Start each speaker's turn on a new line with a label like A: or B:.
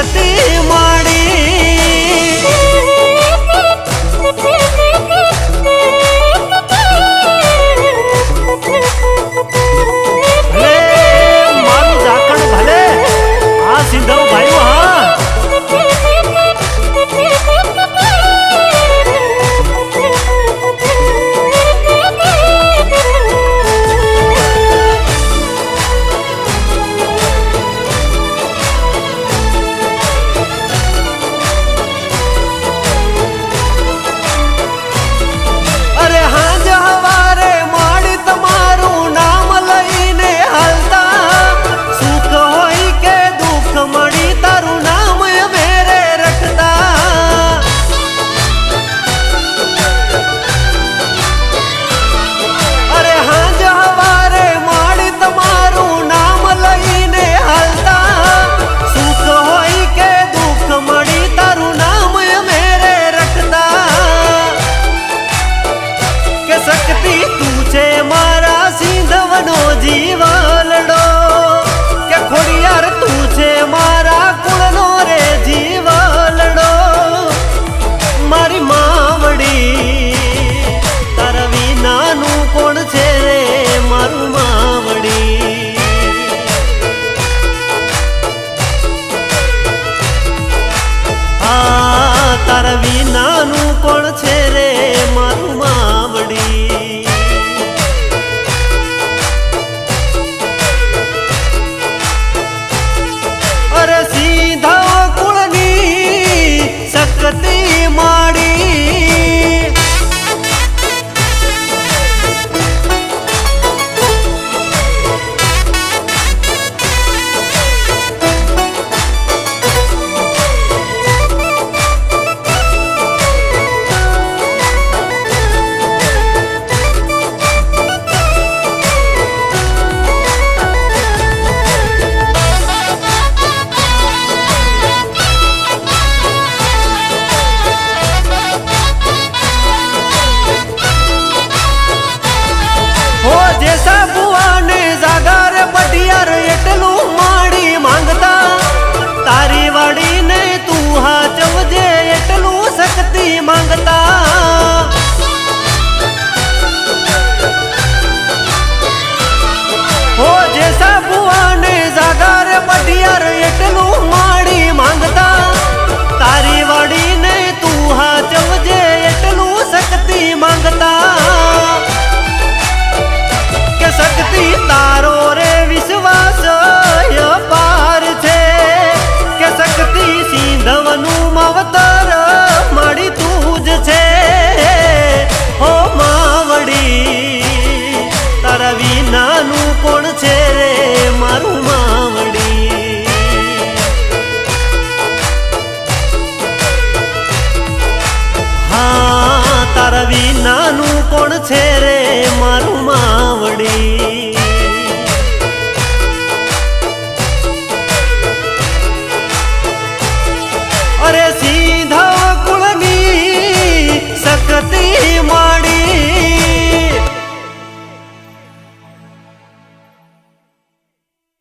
A: શકતી માડી ભલે મારું ઝાકળ ભલે આ સિંધવ ભાઈઓ હા તારા વિનાનું કોણ છે રે મારું માવડી અરે સીધા કુળની શક્તિ માડી એટલું માડી માંગતા તારી વાડીને તું હાચવજે એટલું શક્તિ માંગતા હો જે સાબુઆને જાગાર પટિયાર એટલું માડી માંગતા તારી વાડીને તું હાચવજે એટલું શક્તિ માંગતા કે શક્તિ તારો રે વિશ્વાસ પાર છે કે શક્તિ સિંધવનું માવતર માડી તું જ છે હો માવડી તારા વિનાનું કોણ છે રે મારું માવડી હા તારા વિનાનું કોણ છે રે મારું માવડી